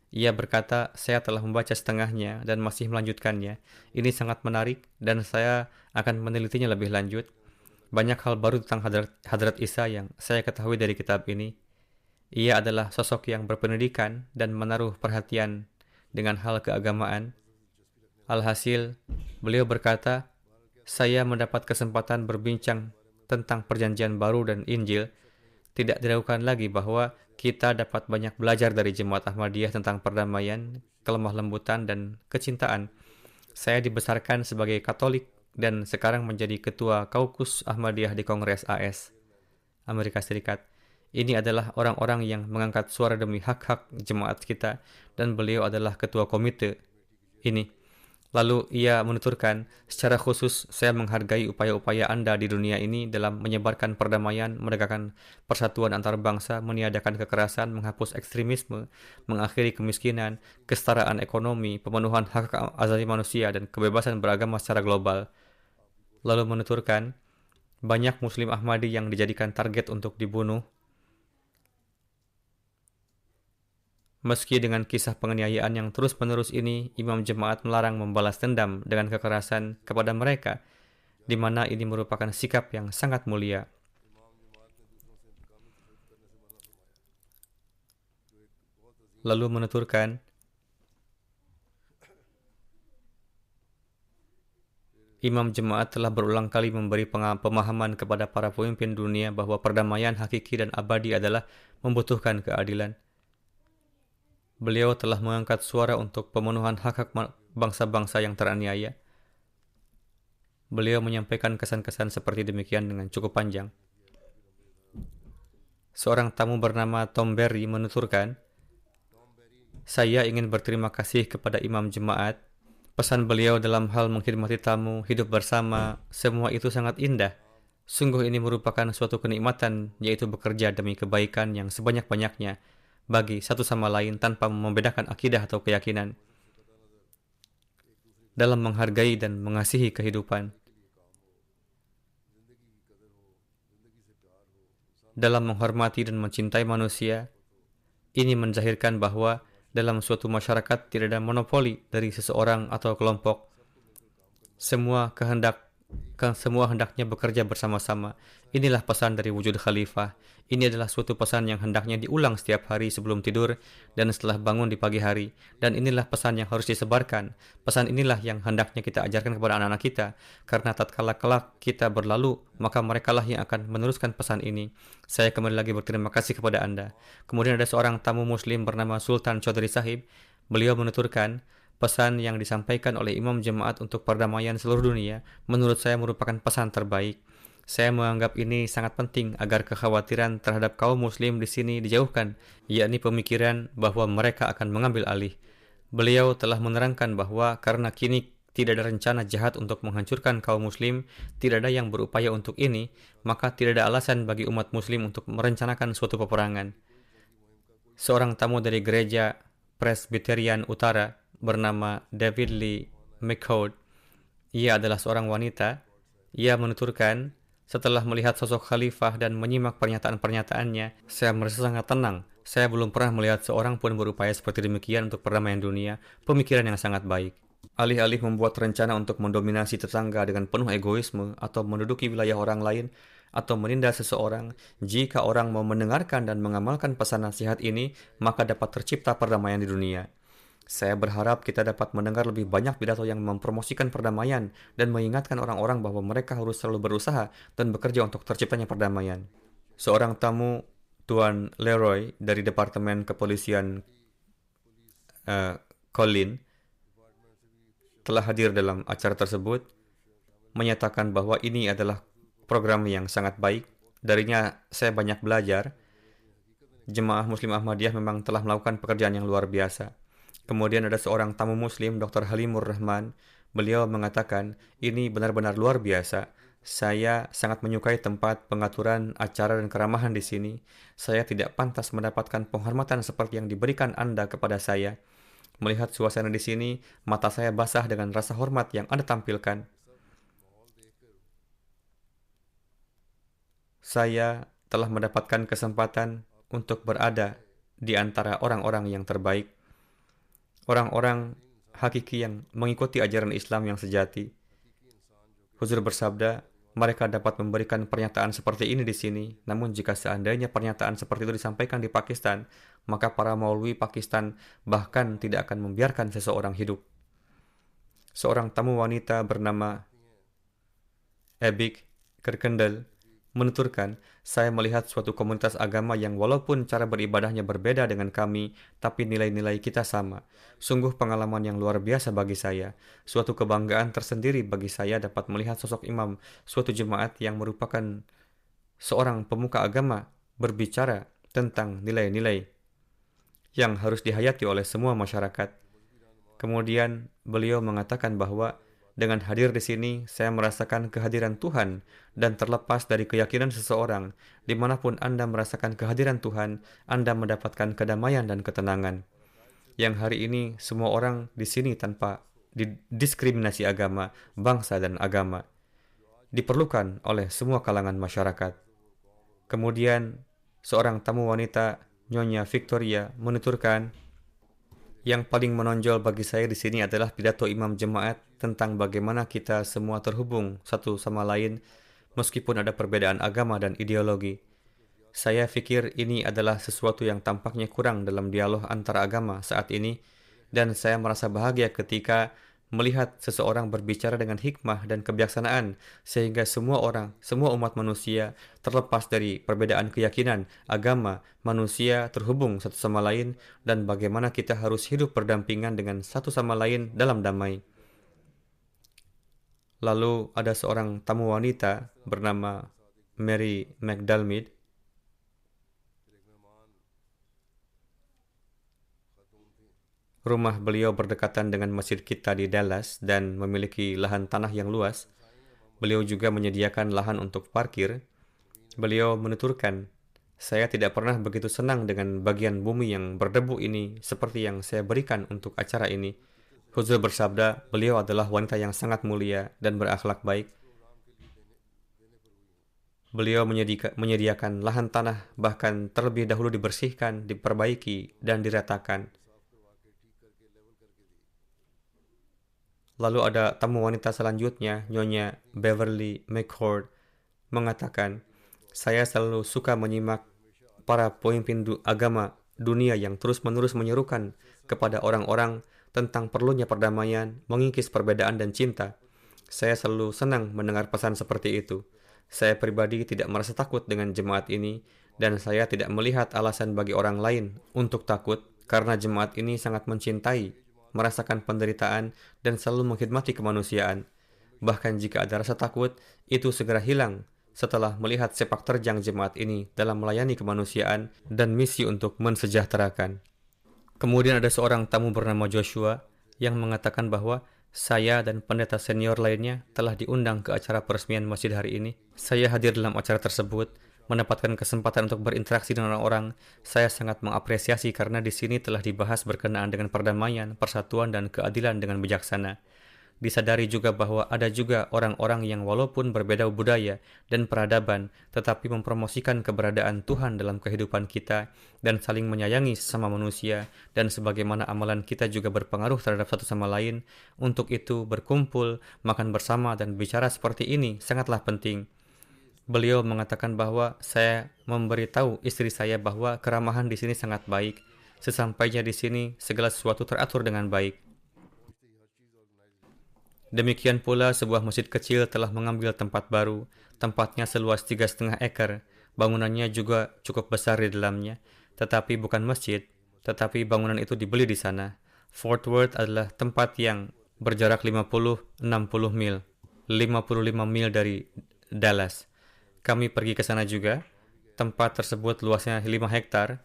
Ia berkata, saya telah membaca setengahnya dan masih melanjutkannya. Ini sangat menarik dan saya akan menelitinya lebih lanjut. Banyak hal baru tentang Hadrat Isa yang saya ketahui dari kitab ini. Ia adalah sosok yang berpendidikan dan menaruh perhatian dengan hal keagamaan. Alhasil, beliau berkata, saya mendapat kesempatan berbincang tentang perjanjian baru dan Injil. Tidak diragukan lagi bahwa kita dapat banyak belajar dari Jemaat Ahmadiyah tentang perdamaian, kelemah lembutan, dan kecintaan. Saya dibesarkan sebagai Katolik dan sekarang menjadi Ketua Kaukus Ahmadiyah di Kongres AS, Amerika Serikat. Ini adalah orang-orang yang mengangkat suara demi hak-hak jemaat kita dan beliau adalah Ketua Komite ini. Lalu ia menuturkan, secara khusus saya menghargai upaya-upaya Anda di dunia ini dalam menyebarkan perdamaian, menegakkan persatuan antar bangsa, meniadakan kekerasan, menghapus ekstremisme, mengakhiri kemiskinan, kesetaraan ekonomi, pemenuhan hak asasi manusia, dan kebebasan beragama secara global. Lalu menuturkan, banyak Muslim Ahmadi yang dijadikan target untuk dibunuh. Meski dengan kisah penganiayaan yang terus-menerus ini, imam jemaat melarang membalas dendam dengan kekerasan kepada mereka, di mana ini merupakan sikap yang sangat mulia. Lalu menuturkan, imam jemaat telah berulang kali memberi pemahaman kepada para pemimpin dunia bahwa perdamaian hakiki dan abadi adalah membutuhkan keadilan. Beliau telah mengangkat suara untuk pemenuhan hak-hak bangsa-bangsa yang teraniaya. Beliau menyampaikan kesan-kesan seperti demikian dengan cukup panjang. Seorang tamu bernama Tom Berry menuturkan, saya ingin berterima kasih kepada imam jemaat. Pesan beliau dalam hal menghormati tamu, hidup bersama, semua itu sangat indah. Sungguh ini merupakan suatu kenikmatan, yaitu bekerja demi kebaikan yang sebanyak-banyaknya bagi satu sama lain tanpa membedakan akidah atau keyakinan. Dalam menghargai dan mengasihi kehidupan. Dalam menghormati dan mencintai manusia, ini menzahirkan bahwa dalam suatu masyarakat tidak ada monopoli dari seseorang atau kelompok. Semua hendaknya bekerja bersama-sama. Inilah pesan dari wujud khalifah. Ini adalah suatu pesan yang hendaknya diulang setiap hari sebelum tidur dan setelah bangun di pagi hari. Dan inilah pesan yang harus disebarkan. Pesan inilah yang hendaknya kita ajarkan kepada anak-anak kita. Karena tatkala kelak kita berlalu, maka merekalah yang akan meneruskan pesan ini. Saya kembali lagi berterima kasih kepada Anda. Kemudian ada seorang tamu muslim bernama Sultan Chaudhry Sahib. Beliau menuturkan, pesan yang disampaikan oleh imam jemaat untuk perdamaian seluruh dunia menurut saya merupakan pesan terbaik. Saya menganggap ini sangat penting agar kekhawatiran terhadap kaum muslim di sini dijauhkan, yakni pemikiran bahwa mereka akan mengambil alih. Beliau telah menerangkan bahwa karena kini tidak ada rencana jahat untuk menghancurkan kaum muslim, tidak ada yang berupaya untuk ini, maka tidak ada alasan bagi umat muslim untuk merencanakan suatu peperangan. Seorang tamu dari gereja Presbyterian Utara bernama David Lee McCord. Ia adalah seorang wanita. Ia menuturkan, setelah melihat sosok khalifah dan menyimak pernyataan-pernyataannya, saya merasa sangat tenang. Saya belum pernah melihat seorang pun berupaya seperti demikian untuk perdamaian dunia. Pemikiran yang sangat baik. Alih-alih membuat rencana untuk mendominasi tetangga dengan penuh egoisme atau menduduki wilayah orang lain atau menindas seseorang, jika orang mau mendengarkan dan mengamalkan pesan nasihat ini, maka dapat tercipta perdamaian di dunia. Saya berharap kita dapat mendengar lebih banyak pidato yang mempromosikan perdamaian dan mengingatkan orang-orang bahwa mereka harus selalu berusaha dan bekerja untuk terciptanya perdamaian. Seorang tamu, Tuan Leroy dari Departemen Kepolisian Colin, telah hadir dalam acara tersebut, menyatakan bahwa ini adalah program yang sangat baik. Darinya saya banyak belajar. Jemaah Muslim Ahmadiyah memang telah melakukan pekerjaan yang luar biasa. Kemudian ada seorang tamu Muslim, Dr. Halimur Rahman. Beliau mengatakan, ini benar-benar luar biasa. Saya sangat menyukai tempat pengaturan acara dan keramahan di sini. Saya tidak pantas mendapatkan penghormatan seperti yang diberikan Anda kepada saya. Melihat suasana di sini, mata saya basah dengan rasa hormat yang Anda tampilkan. Saya telah mendapatkan kesempatan untuk berada di antara orang-orang yang terbaik, orang-orang hakiki yang mengikuti ajaran Islam yang sejati. Huzur bersabda, mereka dapat memberikan pernyataan seperti ini di sini, namun jika seandainya pernyataan seperti itu disampaikan di Pakistan, maka para maulwi Pakistan bahkan tidak akan membiarkan seseorang hidup. Seorang tamu wanita bernama Ebik Kerkendel menuturkan, saya melihat suatu komunitas agama yang walaupun cara beribadahnya berbeda dengan kami, tapi nilai-nilai kita sama. Sungguh pengalaman yang luar biasa bagi saya. Suatu kebanggaan tersendiri bagi saya dapat melihat sosok imam suatu jemaat yang merupakan seorang pemuka agama berbicara tentang nilai-nilai yang harus dihayati oleh semua masyarakat. Kemudian beliau mengatakan bahwa dengan hadir di sini, saya merasakan kehadiran Tuhan dan terlepas dari keyakinan seseorang, dimanapun Anda merasakan kehadiran Tuhan, Anda mendapatkan kedamaian dan ketenangan. Yang hari ini semua orang di sini tanpa diskriminasi agama, bangsa dan agama diperlukan oleh semua kalangan masyarakat. Kemudian seorang tamu wanita, Nyonya Victoria, menuturkan, yang paling menonjol bagi saya di sini adalah pidato imam jemaat tentang bagaimana kita semua terhubung satu sama lain meskipun ada perbedaan agama dan ideologi. Saya pikir ini adalah sesuatu yang tampaknya kurang dalam dialog antara agama saat ini, dan saya merasa bahagia ketika melihat seseorang berbicara dengan hikmah dan kebijaksanaan sehingga semua orang, semua umat manusia terlepas dari perbedaan keyakinan, agama, manusia terhubung satu sama lain dan bagaimana kita harus hidup berdampingan dengan satu sama lain dalam damai. Lalu ada seorang tamu wanita bernama Mary McDalmid. Rumah beliau berdekatan dengan masjid kita di Dallas dan memiliki lahan tanah yang luas. Beliau juga menyediakan lahan untuk parkir. Beliau menuturkan, saya tidak pernah begitu senang dengan bagian bumi yang berdebu ini seperti yang saya berikan untuk acara ini. Huzur bersabda, beliau adalah wanita yang sangat mulia dan berakhlak baik. Beliau menyediakan lahan tanah bahkan terlebih dahulu dibersihkan, diperbaiki, dan diratakan. Lalu ada tamu wanita selanjutnya, Nyonya Beverly McCord, mengatakan, saya selalu suka menyimak para pemimpin agama dunia yang terus-menerus menyerukan kepada orang-orang tentang perlunya perdamaian, mengikis perbedaan dan cinta. Saya selalu senang mendengar pesan seperti itu. Saya pribadi tidak merasa takut dengan jemaat ini, dan saya tidak melihat alasan bagi orang lain untuk takut karena jemaat ini sangat mencintai, merasakan penderitaan, dan selalu mengkhidmati kemanusiaan. Bahkan jika ada rasa takut, itu segera hilang setelah melihat sepak terjang jemaat ini dalam melayani kemanusiaan dan misi untuk mensejahterakan. Kemudian ada seorang tamu bernama Joshua yang mengatakan bahwa saya dan pendeta senior lainnya telah diundang ke acara peresmian masjid hari ini. Saya hadir dalam acara tersebut, mendapatkan kesempatan untuk berinteraksi dengan orang-orang. Saya sangat mengapresiasi karena di sini telah dibahas berkenaan dengan perdamaian, persatuan, dan keadilan dengan bijaksana. disadari juga bahwa ada juga orang-orang yang walaupun berbeda budaya dan peradaban, tetapi mempromosikan keberadaan Tuhan dalam kehidupan kita dan saling menyayangi sesama manusia, dan sebagaimana amalan kita juga berpengaruh terhadap satu sama lain. Untuk itu, berkumpul, makan bersama, dan bicara seperti ini sangatlah penting. Beliau mengatakan bahwa saya memberitahu istri saya bahwa keramahan di sini sangat baik. Sesampainya di sini, segala sesuatu teratur dengan baik. Demikian pula sebuah masjid kecil telah mengambil tempat baru. Tempatnya seluas 3,5 ekar. Bangunannya juga cukup besar di dalamnya. Tetapi bukan masjid, tetapi bangunan itu dibeli di sana. Fort Worth adalah tempat yang berjarak 50-60 mil. 55 mil dari Dallas. Kami pergi ke sana juga. Tempat tersebut luasnya 5 hektar,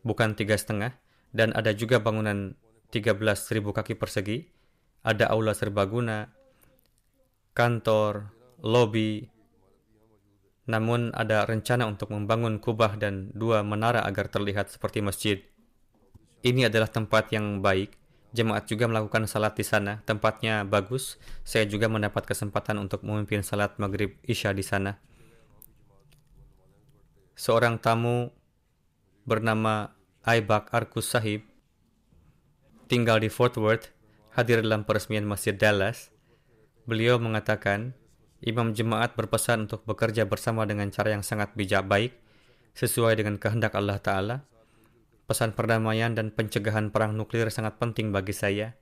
bukan 3,5. Dan ada juga bangunan 13.000 kaki persegi. Ada aula serbaguna, kantor, lobi. Namun ada rencana untuk membangun kubah dan 2 menara agar terlihat seperti masjid. Ini adalah tempat yang baik. Jemaat juga melakukan salat di sana. Tempatnya bagus. Saya juga mendapat kesempatan untuk memimpin salat maghrib isya di sana. Seorang tamu bernama Aibak Arkus Sahib tinggal di Fort Worth, hadir dalam peresmian Masjid Dallas. Beliau mengatakan, imam jemaat berpesan untuk bekerja bersama dengan cara yang sangat bijak baik, sesuai dengan kehendak Allah Ta'ala. Pesan perdamaian dan pencegahan perang nuklir sangat penting bagi saya.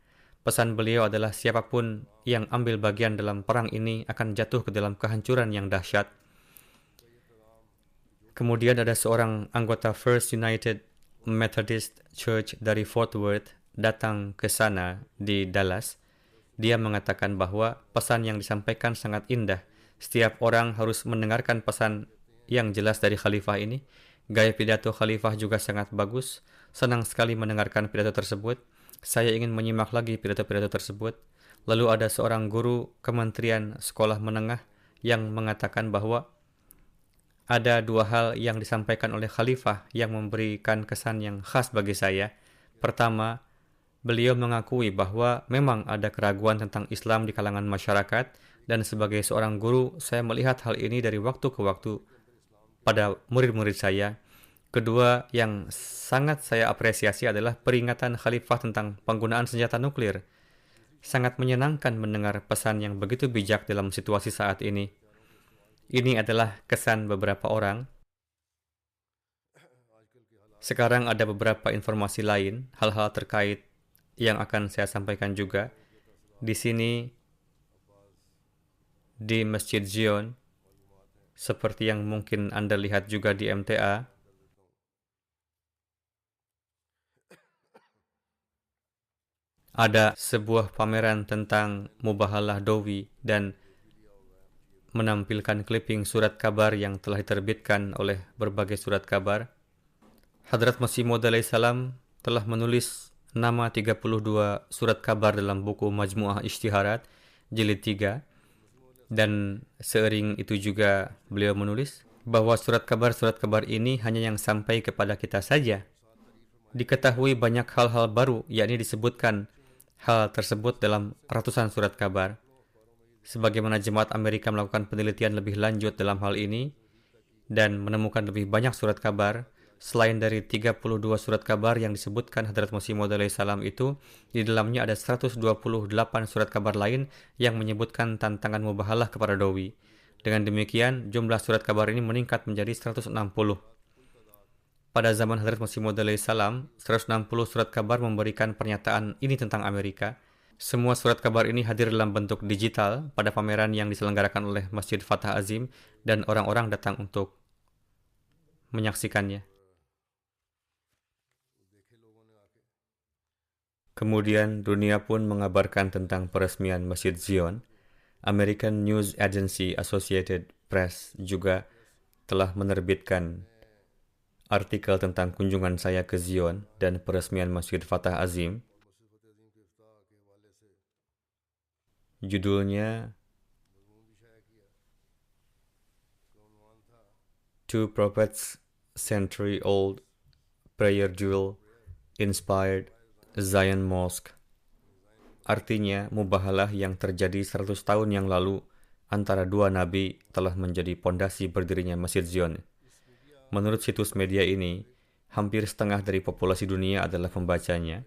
Pesan beliau adalah siapapun yang ambil bagian dalam perang ini akan jatuh ke dalam kehancuran yang dahsyat. Kemudian ada seorang anggota First United Methodist Church dari Fort Worth datang ke sana di Dallas. Dia mengatakan bahwa pesan yang disampaikan sangat indah. Setiap orang harus mendengarkan pesan yang jelas dari khalifah ini. Gaya pidato khalifah juga sangat bagus. Senang sekali mendengarkan pidato tersebut. Saya ingin menyimak lagi pidato-pidato tersebut. Lalu ada seorang guru Kementerian Sekolah Menengah yang mengatakan bahwa ada 2 hal yang disampaikan oleh khalifah yang memberikan kesan yang khas bagi saya. Pertama, beliau mengakui bahwa memang ada keraguan tentang Islam di kalangan masyarakat, dan sebagai seorang guru, saya melihat hal ini dari waktu ke waktu pada murid-murid saya. Kedua, yang sangat saya apresiasi adalah peringatan khalifah tentang penggunaan senjata nuklir. Sangat menyenangkan mendengar pesan yang begitu bijak dalam situasi saat ini. Ini adalah kesan beberapa orang. Sekarang ada beberapa informasi lain, hal-hal terkait yang akan saya sampaikan juga. Di sini, di Masjid Zion, seperti yang mungkin Anda lihat juga di MTA, ada sebuah pameran tentang Mubahalah Dowi dan menampilkan clipping surat kabar yang telah diterbitkan oleh berbagai surat kabar. Hadrat Masih Maud alaihissalam telah menulis nama 32 surat kabar dalam buku Majmu'ah Ishtiharat jilid 3, dan seiring itu juga beliau menulis bahwa surat kabar ini hanya yang sampai kepada kita saja. Diketahui banyak hal-hal baru, yakni disebutkan hal tersebut dalam ratusan surat kabar. Sebagaimana jemaat Amerika melakukan penelitian lebih lanjut dalam hal ini dan menemukan lebih banyak surat kabar, selain dari 32 surat kabar yang disebutkan Hadrat Masih Maud alaihissalam itu, di dalamnya ada 128 surat kabar lain yang menyebutkan tantangan mubahalah kepada Dowi. Dengan demikian, jumlah surat kabar ini meningkat menjadi 160. Pada zaman Hadrat Masih Maud alaihissalam, 160 surat kabar memberikan pernyataan ini tentang Amerika. Semua surat kabar ini hadir dalam bentuk digital pada pameran yang diselenggarakan oleh Masjid Fatah Azim, dan orang-orang datang untuk menyaksikannya. Kemudian dunia pun mengabarkan tentang peresmian Masjid Zion. American News Agency Associated Press juga telah menerbitkan artikel tentang kunjungan saya ke Zion dan peresmian Masjid Fatah Azim. Judulnya Two Prophets Century-Old Prayer Jewel Inspired Zion Mosque. Artinya, mubahalah yang terjadi 100 tahun yang lalu antara dua nabi telah menjadi pondasi berdirinya Masjid Zion. Menurut situs media ini, hampir setengah dari populasi dunia adalah pembacanya.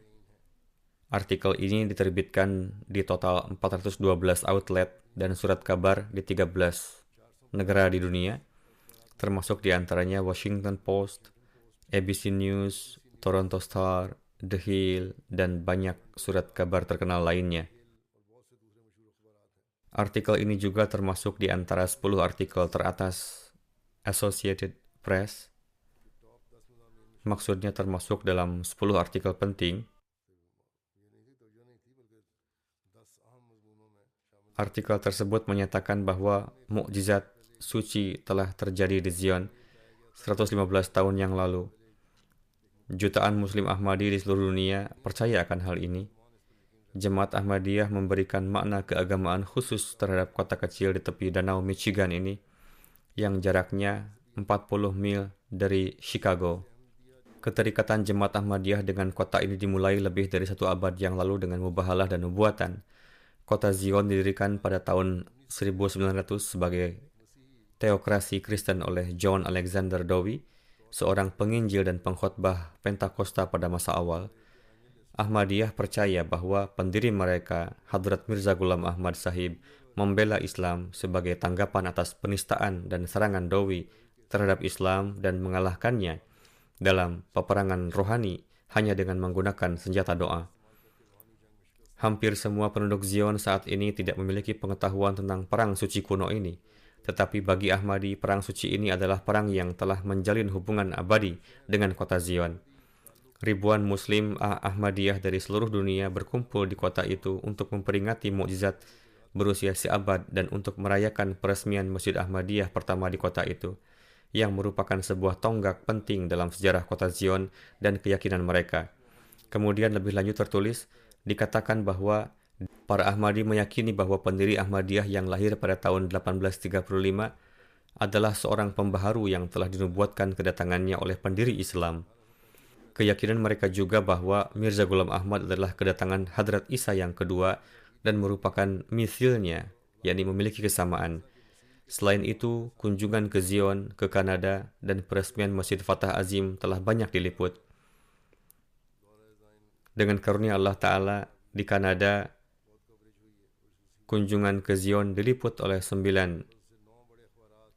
Artikel ini diterbitkan di total 412 outlet dan surat kabar di 13 negara di dunia, termasuk di antaranya Washington Post, ABC News, Toronto Star, The Hill, dan banyak surat kabar terkenal lainnya. Artikel ini juga termasuk di antara 10 artikel teratas Associated Press. Maksudnya termasuk dalam 10 artikel penting. Artikel tersebut menyatakan bahwa mukjizat suci telah terjadi di Zion 115 tahun yang lalu. Jutaan Muslim Ahmadi di seluruh dunia percaya akan hal ini. Jemaat Ahmadiyah memberikan makna keagamaan khusus terhadap kota kecil di tepi Danau Michigan ini, yang jaraknya 40 mil dari Chicago. Keterikatan Jemaat Ahmadiyah dengan kota ini dimulai lebih dari 1 abad yang lalu dengan mubahalah dan nubuatan. Kota Zion didirikan pada tahun 1900 sebagai teokrasi Kristen oleh John Alexander Dowie, seorang penginjil dan pengkhotbah Pentakosta pada masa awal. Ahmadiyah percaya bahwa pendiri mereka, Hadrat Mirza Ghulam Ahmad Sahib, membela Islam sebagai tanggapan atas penistaan dan serangan Dowie terhadap Islam dan mengalahkannya dalam peperangan rohani hanya dengan menggunakan senjata doa. Hampir semua penduduk Zion saat ini tidak memiliki pengetahuan tentang perang suci kuno ini. Tetapi bagi Ahmadi, perang suci ini adalah perang yang telah menjalin hubungan abadi dengan kota Zion. Ribuan Muslim Ahmadiyah dari seluruh dunia berkumpul di kota itu untuk memperingati mukjizat berusia seabad dan untuk merayakan peresmian Masjid Ahmadiyah pertama di kota itu, yang merupakan sebuah tonggak penting dalam sejarah kota Zion dan keyakinan mereka. Kemudian lebih lanjut tertulis, dikatakan bahwa para Ahmadi meyakini bahwa pendiri Ahmadiyah yang lahir pada tahun 1835 adalah seorang pembaharu yang telah dinubuatkan kedatangannya oleh pendiri Islam. Keyakinan mereka juga bahwa Mirza Ghulam Ahmad adalah kedatangan Hadrat Isa yang kedua dan merupakan misilnya, yakni memiliki kesamaan. Selain itu, kunjungan ke Zion, ke Kanada, dan peresmian Masjid Fatah Azim telah banyak diliput. Dengan karunia Allah Ta'ala, di Kanada, kunjungan ke Zion diliput oleh 9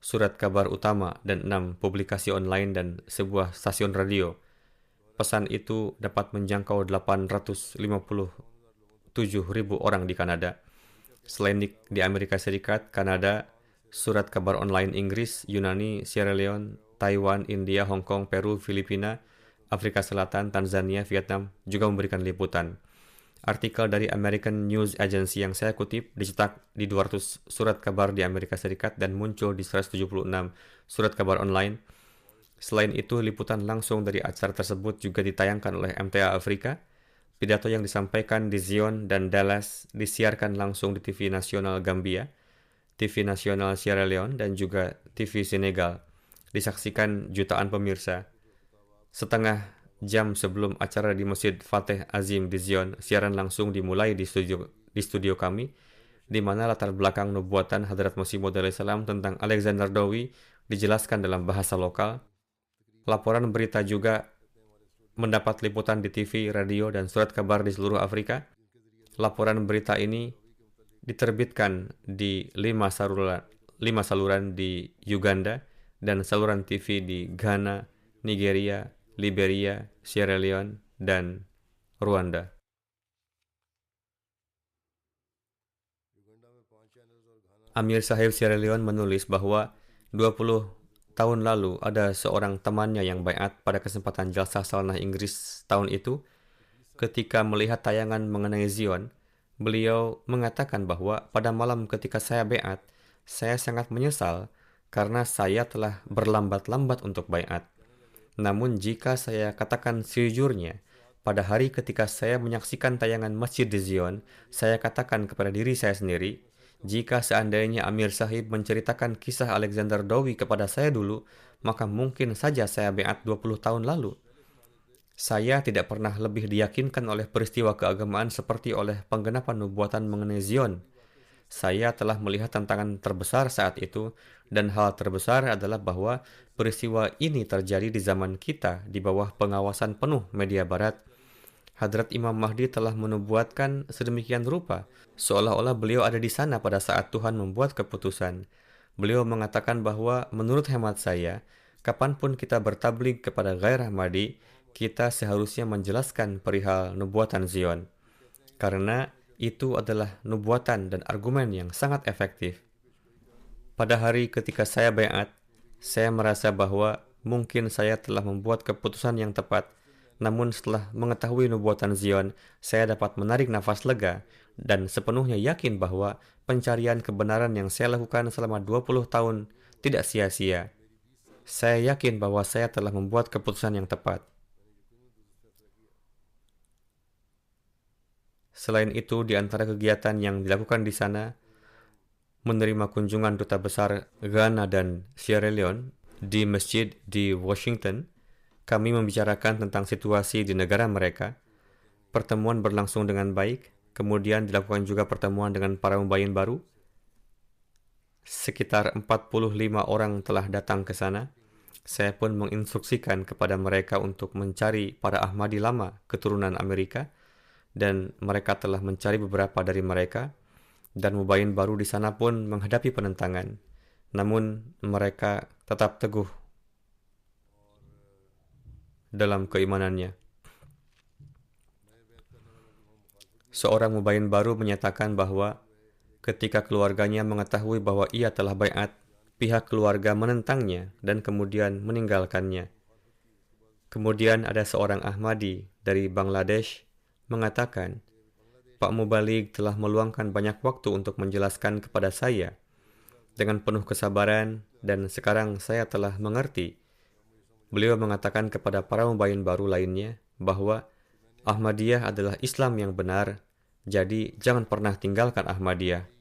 surat kabar utama dan 6 publikasi online dan sebuah stasiun radio. Pesan itu dapat menjangkau 857.000 orang di Kanada. Selain di Amerika Serikat, Kanada, surat kabar online Inggris, Yunani, Sierra Leone, Taiwan, India, Hong Kong, Peru, Filipina, Afrika Selatan, Tanzania, Vietnam juga memberikan liputan. Artikel dari American News Agency yang saya kutip dicetak di 200 surat kabar di Amerika Serikat dan muncul di 176 surat kabar online. Selain itu, liputan langsung dari acara tersebut juga ditayangkan oleh MTA Afrika. Pidato yang disampaikan di Zion dan Dallas disiarkan langsung di TV nasional Gambia, TV nasional Sierra Leone, dan juga TV Senegal. Disaksikan jutaan pemirsa. Setengah jam sebelum acara di Masjid Fatah Azim di Zion, siaran langsung dimulai di studio kami, di mana latar belakang nubuatan Hadrat Masih Maud alaihissalam tentang Alexander Dowie dijelaskan dalam bahasa lokal. Laporan berita juga mendapat liputan di TV, radio, dan surat kabar di seluruh Afrika. Laporan berita ini diterbitkan di 5 saluran di Uganda dan saluran TV di Ghana, Nigeria, Liberia, Sierra Leone, dan Rwanda. Amir Sahib Sierra Leone menulis bahwa 20 tahun lalu ada seorang temannya yang baiat pada kesempatan Jalsah Salanah Inggris tahun itu. Ketika melihat tayangan mengenai Zion, beliau mengatakan bahwa pada malam ketika saya baiat, saya sangat menyesal karena saya telah berlambat-lambat untuk baiat. Namun jika saya katakan sejujurnya, pada hari ketika saya menyaksikan tayangan Masjid di Zion, saya katakan kepada diri saya sendiri, jika seandainya Amir Sahib menceritakan kisah Alexander Dowie kepada saya dulu, maka mungkin saja saya baiat 20 tahun lalu. Saya tidak pernah lebih diyakinkan oleh peristiwa keagamaan seperti oleh penggenapan nubuatan mengenai Zion. Saya telah melihat tantangan terbesar saat itu, dan hal terbesar adalah bahwa peristiwa ini terjadi di zaman kita di bawah pengawasan penuh media barat. Hadrat Imam Mahdi telah menubuatkan sedemikian rupa, seolah-olah beliau ada di sana pada saat Tuhan membuat keputusan. Beliau mengatakan bahwa menurut hemat saya, kapanpun kita bertabligh kepada Ghair Ahmadi, kita seharusnya menjelaskan perihal nubuatan Zion, karena itu adalah nubuatan dan argumen yang sangat efektif. Pada hari ketika saya baiat, saya merasa bahwa mungkin saya telah membuat keputusan yang tepat. Namun setelah mengetahui nubuatan Zion, saya dapat menarik nafas lega dan sepenuhnya yakin bahwa pencarian kebenaran yang saya lakukan selama 20 tahun tidak sia-sia. Saya yakin bahwa saya telah membuat keputusan yang tepat. Selain itu, di antara kegiatan yang dilakukan di sana, menerima kunjungan duta besar Ghana dan Sierra Leone di masjid di Washington, kami membicarakan tentang situasi di negara mereka. Pertemuan berlangsung dengan baik, kemudian dilakukan juga pertemuan dengan para mubayyin baru. Sekitar 45 orang telah datang ke sana. Saya pun menginstruksikan kepada mereka untuk mencari para Ahmadi lama keturunan Amerika, dan mereka telah mencari beberapa dari mereka, dan mubayyin baru di sana pun menghadapi penentangan. Namun mereka tetap teguh dalam keimanannya. Seorang mubayyin baru menyatakan bahwa ketika keluarganya mengetahui bahwa ia telah baiat, pihak keluarga menentangnya dan kemudian meninggalkannya. Kemudian ada seorang Ahmadi dari Bangladesh mengatakan, Pak Mubaligh telah meluangkan banyak waktu untuk menjelaskan kepada saya dengan penuh kesabaran, dan sekarang saya telah mengerti. Beliau mengatakan kepada para mubayyin baru lainnya bahwa Ahmadiyah adalah Islam yang benar, jadi jangan pernah tinggalkan Ahmadiyah.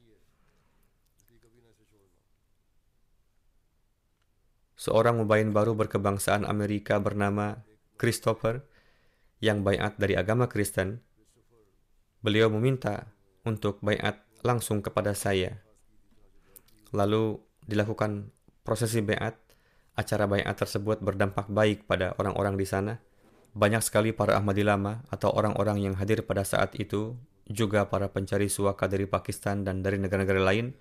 Seorang mubayyin baru berkebangsaan Amerika bernama Christopher yang baiat dari agama Kristen. Beliau meminta untuk baiat langsung kepada saya. Lalu dilakukan prosesi baiat. Acara baiat tersebut berdampak baik pada orang-orang di sana. Banyak sekali para Ahmadi lama atau orang-orang yang hadir pada saat itu, juga para pencari suaka dari Pakistan dan dari negara-negara lain.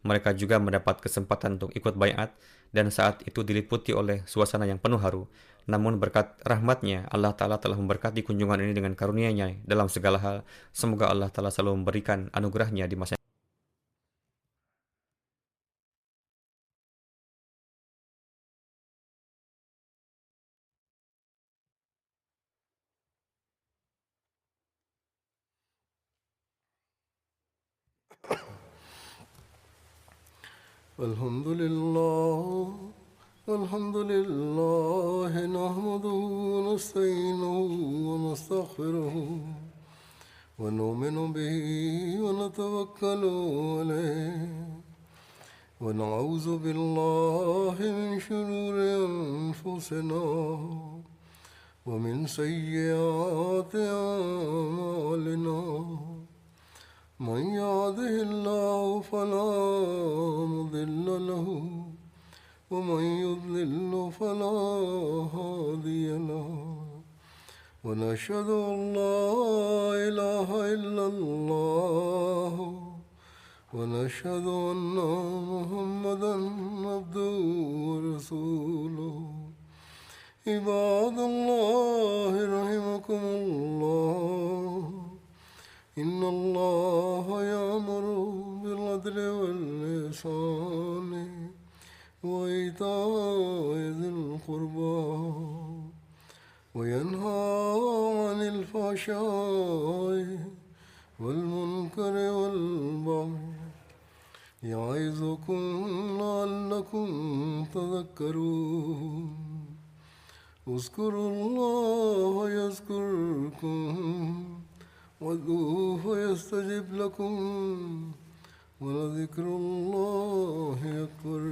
Mereka juga mendapat kesempatan untuk ikut baiat, dan saat itu diliputi oleh suasana yang penuh haru. Namun berkat rahmatnya, Allah Ta'ala telah memberkati kunjungan ini dengan karunia-Nya dalam segala hal. Semoga Allah Ta'ala selalu memberikan anugerahnya di masa الحمد لله الحمد لله نحمده ونستعينه ونستغفره ونؤمن به ونتوكل عليه ونعوذ بالله من شرور أنفسنا ومن سيئات أعمالنا من يهده الله فلا مضل له ومن يضلل فلا هادي له ونشهد أن لا إله إلا الله ونشهد أن محمدا عبده ورسوله عباد الله رحمكم الله إن الله يأمر بالعدل والإحسان وإيتاء ذي القربى وينهى عن الفحشاء والمنكر والبغي يعظكم لعلكم تذكرون اذكروا الله يذكركم وادعوه يستجب لكم ولذكر الله أكبر